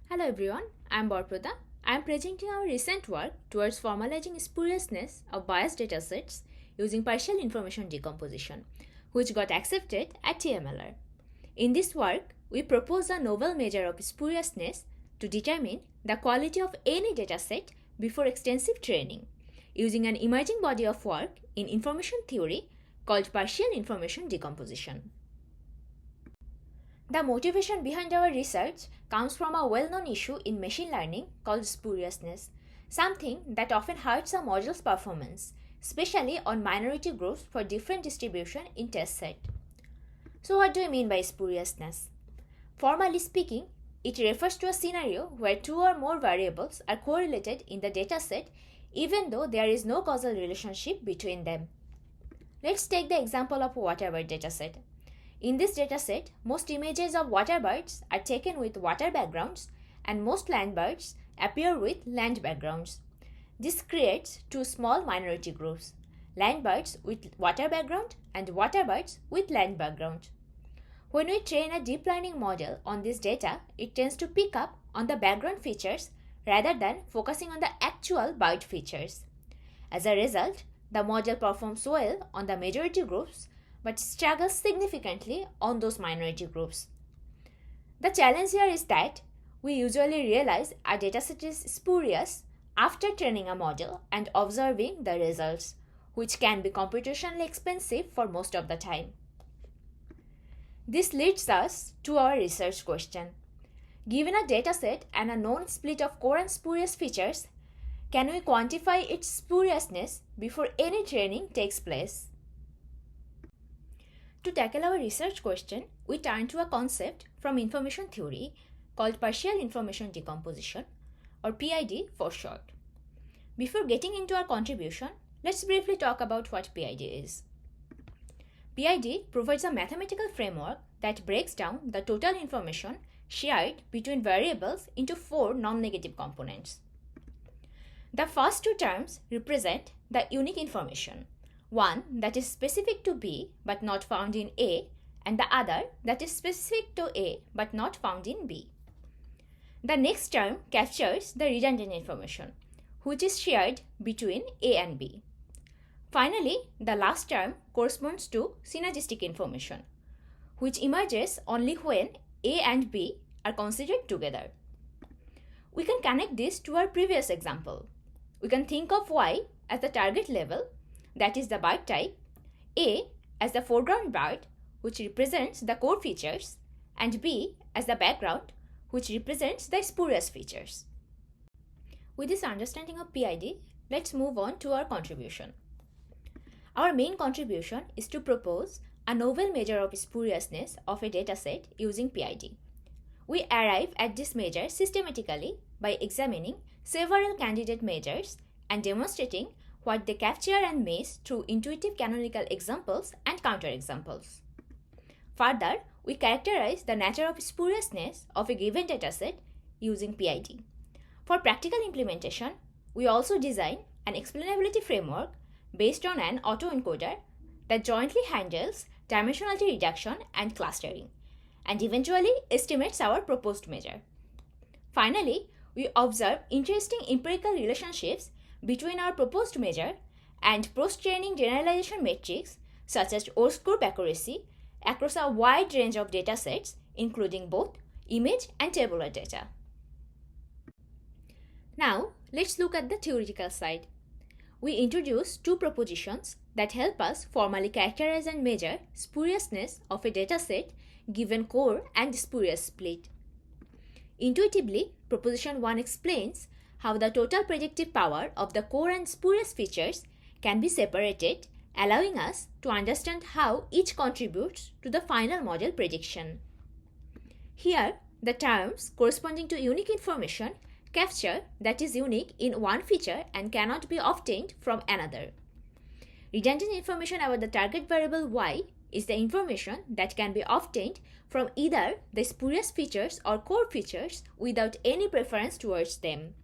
Hello everyone, I am Borproda. I am presenting our recent work towards formalizing spuriousness of biased datasets using partial information decomposition, which got accepted at TMLR. In this work, we propose a novel measure of spuriousness to determine the quality of any dataset before extensive training, using an emerging body of work in information theory called partial information decomposition. The motivation behind our research comes from a well-known issue in machine learning called spuriousness, something that often hurts a model's performance, especially on minority groups for different distribution in test set. So what do I mean by spuriousness? Formally speaking, it refers to a scenario where two or more variables are correlated in the dataset even though there is no causal relationship between them. Let's take the example of a waterbird dataset. In this dataset, most images of waterbirds are taken with water backgrounds and most land birds appear with land backgrounds. This creates two small minority groups, land birds with water background and waterbirds with land background. When we train a deep learning model on this data, it tends to pick up on the background features rather than focusing on the actual bird features. As a result, the model performs well on the majority groups but struggles significantly on those minority groups. The challenge here is that we usually realize a dataset is spurious after training a model and observing the results, which can be computationally expensive for most of the time. This leads us to our research question. Given a dataset and a known split of core and spurious features, can we quantify its spuriousness before any training takes place? To tackle our research question, we turn to a concept from information theory called partial information decomposition, or PID for short. Before getting into our contribution, let's briefly talk about what PID is. PID provides a mathematical framework that breaks down the total information shared between variables into four non-negative components. The first two terms represent the unique information, one that is specific to B but not found in A, and the other that is specific to A but not found in B. The next term captures the redundant information, which is shared between A and B. Finally, the last term corresponds to synergistic information, which emerges only when A and B are considered together. We can connect this to our previous example. We can think of Y as the target level, that is the bird type, A as the foreground bird, which represents the core features, and B as the background, which represents the spurious features. With this understanding of PID, let's move on to our contribution. Our main contribution is to propose a novel measure of spuriousness of a dataset using PID. We arrive at this measure systematically by examining several candidate measures and demonstrating what they capture and mesh through intuitive canonical examples and counterexamples. Further, we characterize the nature of spuriousness of a given dataset using PID. For practical implementation, we also design an explainability framework based on an autoencoder that jointly handles dimensionality reduction and clustering, and eventually estimates our proposed measure. Finally, we observe interesting empirical relationships between our proposed measure and post-training generalization metrics such as O-score accuracy across a wide range of datasets, including both image and tabular data. Now, let's look at the theoretical side. We introduce two propositions that help us formally characterize and measure spuriousness of a dataset given core and spurious split. Intuitively, proposition 1 explains how the total predictive power of the core and spurious features can be separated, allowing us to understand how each contributes to the final model prediction. Here, the terms corresponding to unique information capture that is unique in one feature and cannot be obtained from another. Redundant information about the target variable Y is the information that can be obtained from either the spurious features or core features without any preference towards them.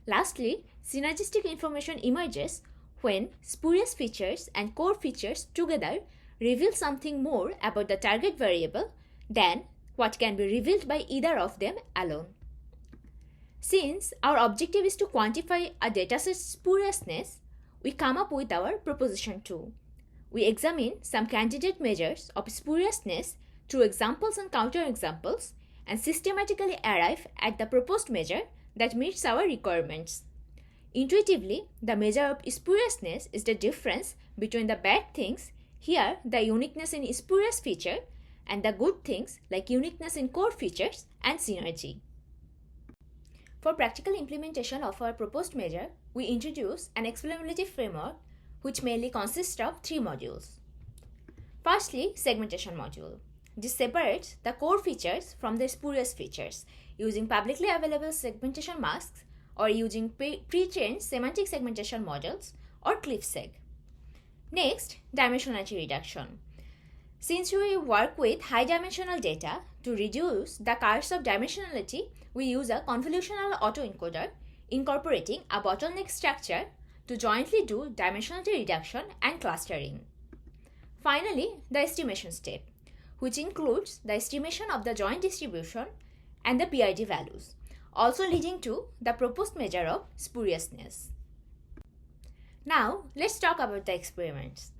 Lastly, synergistic information emerges when spurious features and core features together reveal something more about the target variable than what can be revealed by either of them alone. Since our objective is to quantify a dataset's spuriousness, we come up with our proposition 2. We examine some candidate measures of spuriousness through examples and counterexamples and systematically arrive at the proposed measure that meets our requirements. Intuitively, the measure of spuriousness is the difference between the bad things, here the uniqueness in spurious feature, and the good things like uniqueness in core features and synergy. For practical implementation of our proposed measure, we introduce an explainability framework which mainly consists of 3 modules. Firstly, segmentation module. This separates the core features from the spurious features using publicly available segmentation masks or using pre-trained semantic segmentation models or CliffSeg. Next, dimensionality reduction. Since we work with high-dimensional data, to reduce the curse of dimensionality, we use a convolutional autoencoder incorporating a bottleneck structure to jointly do dimensionality reduction and clustering. Finally, the estimation step, which includes the estimation of the joint distribution and the PID values, also leading to the proposed measure of spuriousness. Now, let's talk about the experiments.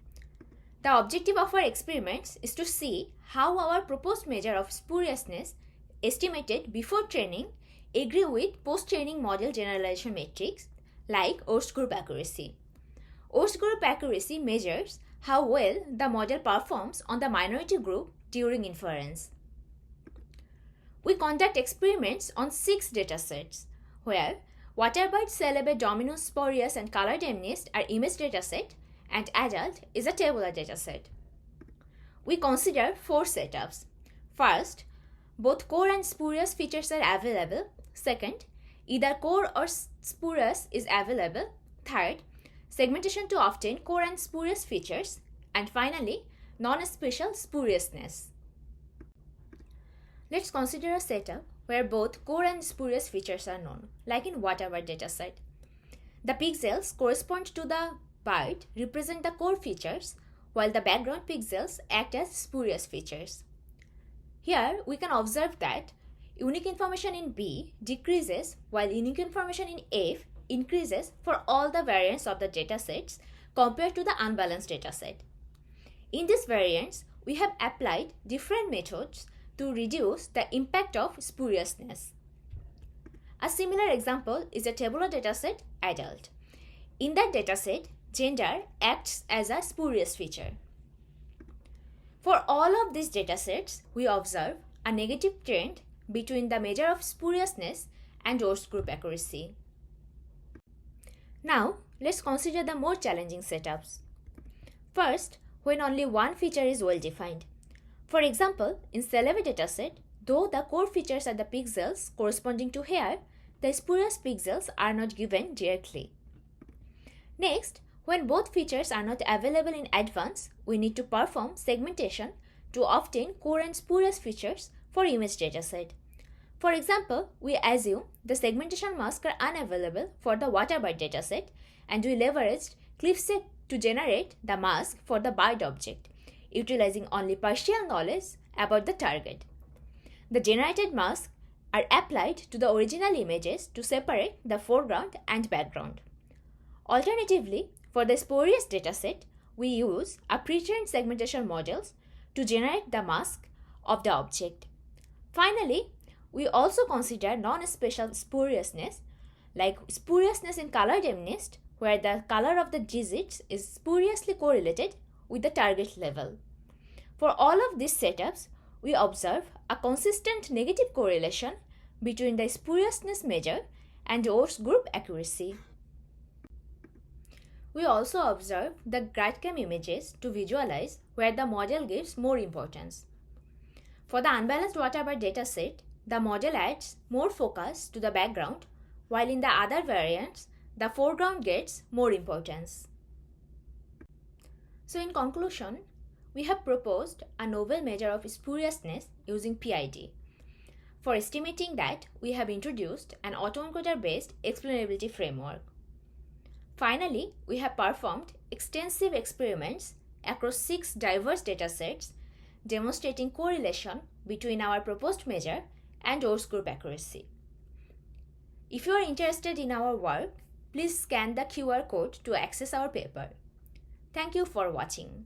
The objective of our experiments is to see how our proposed measure of spuriousness estimated before training agree with post-training model generalization metrics like Ost group accuracy. Ost group accuracy measures how well the model performs on the minority group during inference. We conduct experiments on 6 datasets, where Waterbird, Celebre, Dominus, Spurious, and Colored MNIST are image dataset, and adult is a tabular dataset. We consider 4 setups. First, both core and spurious features are available. Second, either core or spurious is available. Third, segmentation to obtain core and spurious features. And finally, non-spatial spuriousness. Let's consider a setup where both core and spurious features are known, like in Waterbird dataset. The pixels correspond to the bird represent the core features, while the background pixels act as spurious features. Here, we can observe that unique information in B decreases while unique information in F increases for all the variants of the datasets compared to the unbalanced dataset. In these variants, we have applied different methods to reduce the impact of spuriousness. A similar example is a tabular dataset, adult. In that dataset, gender acts as a spurious feature. For all of these datasets, we observe a negative trend between the measure of spuriousness and Ost group accuracy. Now, let's consider the more challenging setups. First, when only one feature is well defined. For example, in Celebre dataset, though the core features are the pixels corresponding to hair, the spurious pixels are not given directly. Next, when both features are not available in advance, we need to perform segmentation to obtain core and spurious features for image dataset. For example, we assume the segmentation masks are unavailable for the Waterbird dataset, and we leveraged CliffSeg to generate the mask for the bird object, utilizing only partial knowledge about the target. The generated masks are applied to the original images to separate the foreground and background. Alternatively, for the spurious dataset, we use a pre-trained segmentation models to generate the mask of the object. Finally, we also consider non-spatial spuriousness, like spuriousness in colored MNIST, where the color of the digits is spuriously correlated with the target level. For all of these setups, we observe a consistent negative correlation between the spuriousness measure and Ost group accuracy. We also observe the GradCam images to visualize where the model gives more importance. For the unbalanced Waterbird dataset, the model adds more focus to the background, while in the other variants, the foreground gets more importance. So in conclusion, we have proposed a novel measure of spuriousness using PID. For estimating that, we have introduced an autoencoder-based explainability framework. Finally, we have performed extensive experiments across 6 diverse datasets demonstrating correlation between our proposed measure and Ost group accuracy. If you are interested in our work, please scan the QR code to access our paper. Thank you for watching.